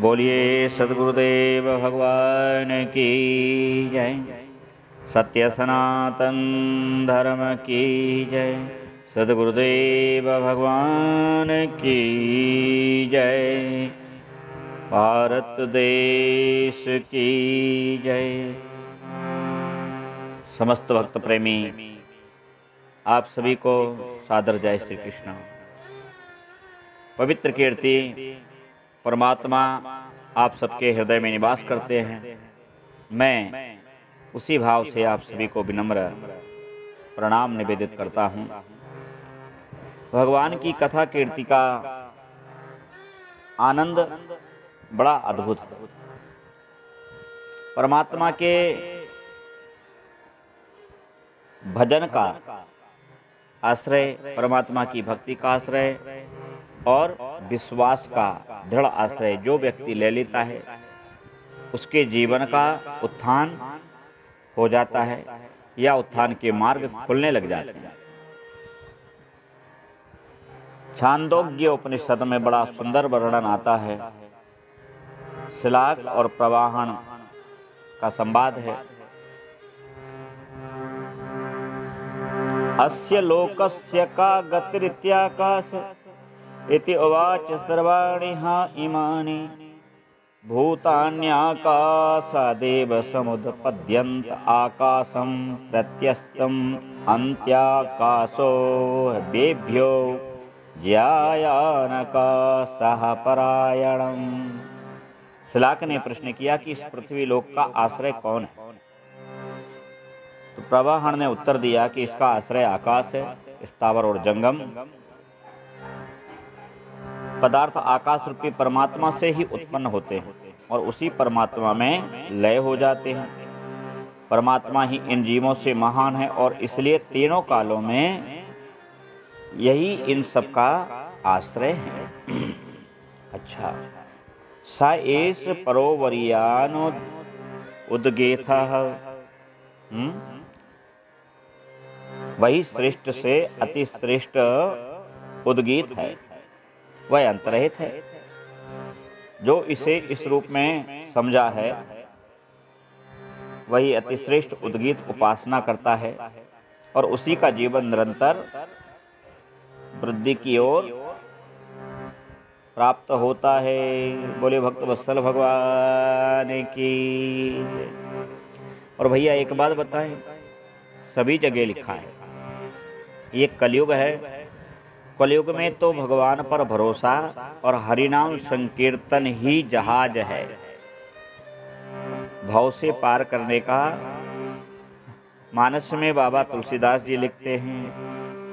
बोलिए सद्गुरुदेव भगवान की जय। सत्य सनातन धर्म की जय। सद्गुरुदेव भगवान की जय। भारत देश की जय। समस्त भक्त प्रेमी आप सभी को सादर जय श्री कृष्ण। पवित्र कीर्ति परमात्मा आप सबके हृदय में निवास करते हैं। मैं उसी भाव से आप सभी को विनम्र प्रणाम निवेदित करता हूं। भगवान की कथा कीर्ति का आनंद बड़ा अद्भुत है। परमात्मा के भजन का आश्रय, परमात्मा की भक्ति का आश्रय और विश्वास का दृढ़ आश्रय जो व्यक्ति ले लेता है उसके जीवन का उत्थान हो जाता है या उत्थान के मार्ग खुलने लग जाते हैं। छांदोग्य उपनिषद में बड़ा सुंदर वर्णन आता है। शिलाक और प्रवाहन का संवाद है। अस्य लोकस्य का गतिरित्याकाश इति उवाच सर्वाणि हा इमानि भूतान्याकाशादेव समुत्पद्यन्त आकाशं प्रत्यस्तम् अन्त्याकाशो बेभ्यो ज्यायानकाशः परायणम्। शिलाक ने प्रश्न किया कि इस पृथ्वी लोक का आश्रय कौन है? तो प्रवाहन ने उत्तर दिया कि इसका आश्रय आकाश है। स्थावर और जंगम पदार्थ आकाश रूपी परमात्मा से ही उत्पन्न होते हैं और उसी परमात्मा में लय हो जाते हैं। परमात्मा ही इन जीवों से महान है और इसलिए तीनों कालों में यही इन सब का आश्रय है। अच्छा, सा एष परोवरियान उद्गेथः, वही श्रेष्ठ से अति श्रेष्ठ उद्गीत है, वह अंतरहित है। जो इसे इस रूप में समझा है वही अतिश्रेष्ठ उद्गीत उपासना करता है और उसी का जीवन निरंतर वृद्धि की ओर प्राप्त होता है। बोले भक्त वत्सल भगवान की। और भैया एक बात बताएं, सभी जगह लिखा है ये कलयुग है। कलयुग में तो भगवान पर भरोसा और हरिनाम संकीर्तन ही जहाज है भव से पार करने का। मानस में बाबा तुलसीदास जी लिखते हैं,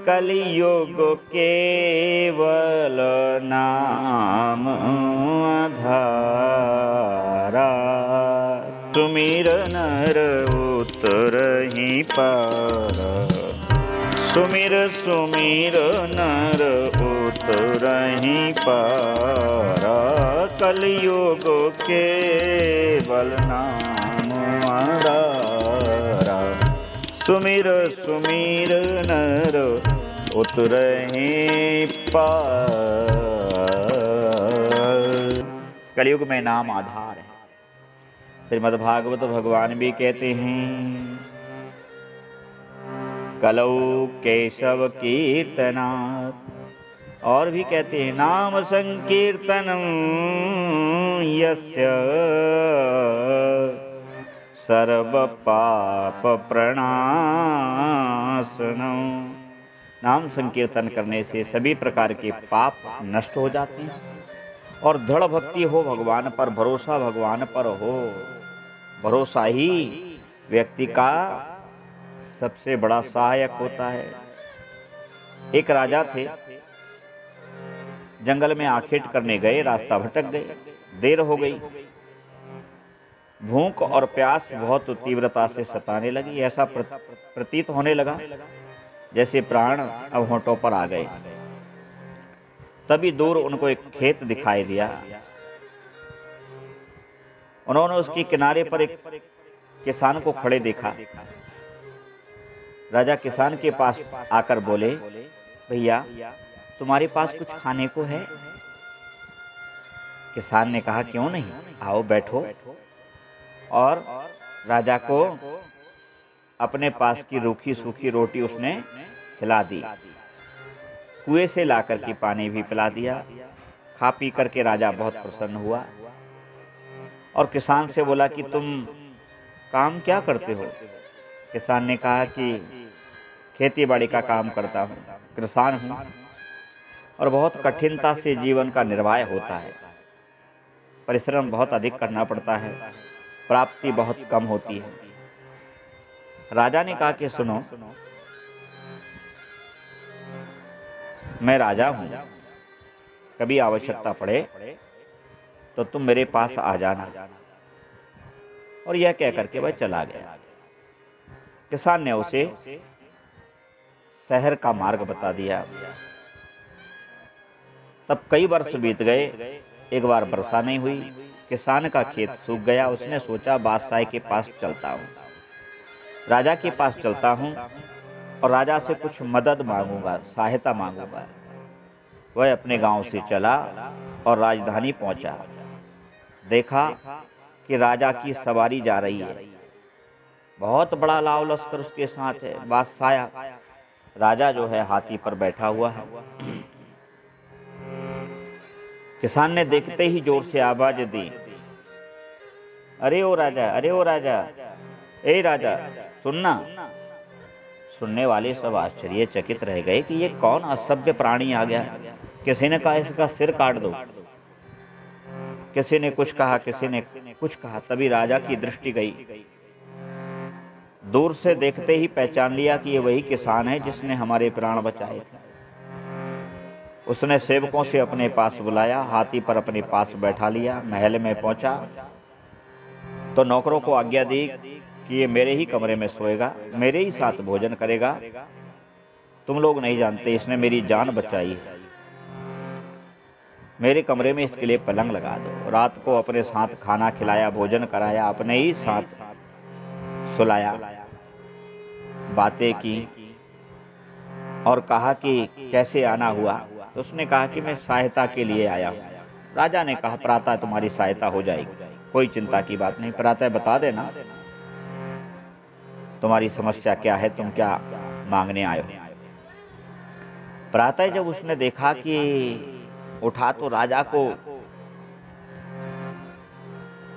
कलियुग केवल नाम आधारा, सुमिर नर उतरहि पार, सुमिर सुमिर नर उतरहि पार, कलियुग केवल नाम आधारा, सुमिर सुमिर नर उतरहि पार। कलयुग में नाम आधार है। श्रीमद् भागवत भगवान भी कहते हैं, कलौ केशव कीर्तनात्, और भी कहते हैं नाम संकीर्तनम यस्य सर्व पाप प्रणाशनम। नाम संकीर्तन करने से सभी प्रकार के पाप नष्ट हो जाते हैं और दृढ़ भक्ति हो भगवान पर, भरोसा भगवान पर हो। भरोसा ही व्यक्ति का सबसे बड़ा सहायक होता है। एक राजा थे, जंगल में आखेट करने गए, रास्ता भटक गए, देर हो गई। भूख और प्यास बहुत तीव्रता से सताने लगी। ऐसा प्रतीत होने लगा जैसे प्राण अब होंठों पर आ गए। तभी दूर उनको एक खेत दिखाई दिया। उन्होंने उसके किनारे पर एक किसान को खड़े देखा। राजा किसान के पास आकर बोले, भैया तुम्हारे पास कुछ खाने को है? किसान ने कहा क्यों नहीं, आओ बैठो। और राजा को अपने पास की रूखी सूखी रोटी उसने खिला दी, कुएं से लाकर के पानी भी पिला दिया। खा पी करके राजा बहुत प्रसन्न हुआ और किसान से बोला कि तुम काम क्या करते हो। किसान ने कहा कि खेती बाड़ी का काम करता हूँ, किसान हूँ और बहुत कठिनता से जीवन का निर्वाह होता है। परिश्रम बहुत अधिक करना पड़ता है, प्राप्ति बहुत कम होती है। राजा ने कहा कि सुनो, मैं राजा हूं, कभी आवश्यकता पड़े तो तुम मेरे पास आ जाना। और यह कहकर के वह चला गया। किसान ने उसे शहर का मार्ग बता दिया। तब कई वर्ष बीत गए, एक बार वर्षा नहीं हुई, किसान का खेत सूख गया। उसने सोचा बादशाह के पास चलता हूं, राजा के पास चलता हूं और राजा से कुछ मदद मांगूंगा, सहायता मांगूंगा। वह अपने गांव से चला और राजधानी पहुंचा। देखा कि राजा की सवारी जा रही है, बहुत बड़ा लाव लश्कर उसके साथ है। बादशाह राजा जो है हाथी पर बैठा हुआ है। किसान ने देखते ही जोर से आवाज दी, अरे ओ राजा, अरे ओ राजा, ए राजा सुनना। सुनने वाले सब आश्चर्यचकित रह गए कि ये कौन असभ्य प्राणी आ गया। किसी ने कहा इसका सिर काट दो, किसी ने कुछ कहा, किसी ने कुछ कहा। तभी राजा की दृष्टि गई, दूर से देखते ही पहचान लिया कि ये वही किसान है जिसने हमारे प्राण बचाए थे। उसने सेवकों से अपने पास बुलाया, हाथी पर अपने पास बैठा लिया। महल में पहुंचा तो नौकरों को आज्ञा दी कि ये मेरे ही कमरे में सोएगा, मेरे ही साथ भोजन करेगा। तुम लोग नहीं जानते इसने मेरी जान बचाई है, मेरे कमरे में इसके लिए पलंग लगा दो। रात को अपने साथ खाना खिलाया, भोजन कराया, अपने ही साथ सुलाया, बातें की और कहा कि कैसे आना हुआ। तो उसने कहा कि मैं सहायता के लिए आया हूं। राजा ने कहा प्रातः तुम्हारी सहायता हो जाएगी, कोई चिंता की बात नहीं। प्रातः बता देना तुम्हारी समस्या क्या है, तुम क्या मांगने आए हो। प्रातः जब उसने देखा कि उठा तो राजा को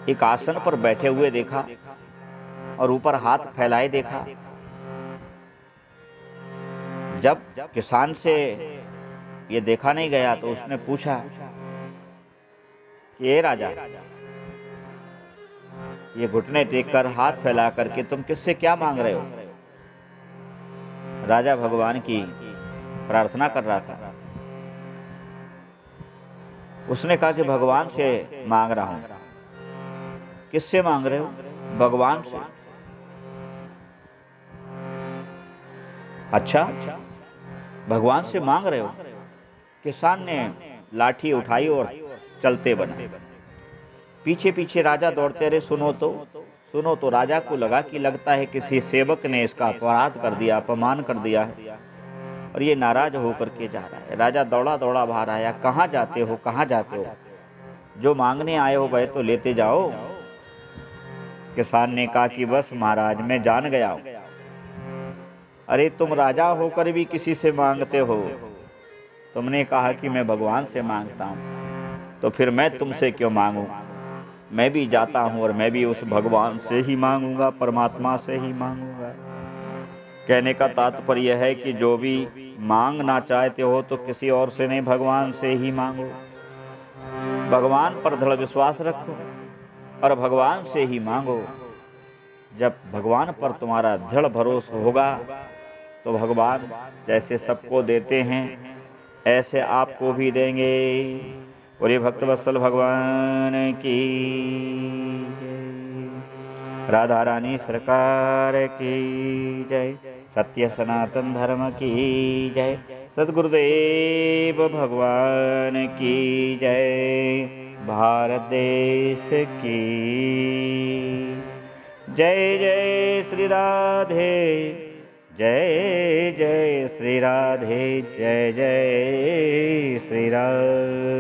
एक आसन पर बैठे हुए देखा और ऊपर हाथ फैलाए देखा। जब किसान से ये देखा नहीं गया तो उसने पूछा कि ये राजा, ये घुटने टेककर हाथ फैला करके तुम किससे क्या मांग रहे हो। राजा भगवान की प्रार्थना कर रहा था। उसने कहा कि भगवान से मांग रहा हूं। किससे मांग रहे हो? भगवान से। अच्छा, भगवान से मांग रहे हो। किसान ने लाठी उठाई और चलते बने। पीछे पीछे राजा दौड़ते रहे। सुनो तो राजा को लगा कि लगता है किसी सेवक ने इसका अपराध कर दिया, अपमान कर दिया है और ये नाराज होकर के जा रहा है। राजा दौड़ा दौड़ा बाहर आया। कहां जाते हो, कहां जाते हो? जो मांगने आए हो वह तो लेते जाओ। किसान ने कहा कि बस महाराज, मैं जान गया हूं। अरे तुम राजा होकर भी किसी से मांगते हो। तुमने कहा कि मैं भगवान से मांगता हूं, तो फिर मैं तुमसे क्यों मांगू? मैं भी जाता हूं और मैं भी उस भगवान से ही मांगूंगा, परमात्मा से ही मांगूंगा। कहने का तात्पर्य है कि जो भी मांगना चाहते हो तो किसी और से नहीं, भगवान से ही मांगो। भगवान पर दृढ़ विश्वास रखो और भगवान से ही मांगो। जब भगवान पर तुम्हारा दृढ़ भरोसा होगा तो भगवान जैसे सबको देते हैं ऐसे आपको भी देंगे। बोलिए भक्तवत्सल भगवान की जय। राधा रानी सरकार की जय। सत्य सनातन धर्म की जय। सद्गुरुदेव भगवान की जय। भारत देश की जय। जय श्री राधे, जय जय श्री राधे, जय जय श्री राधे।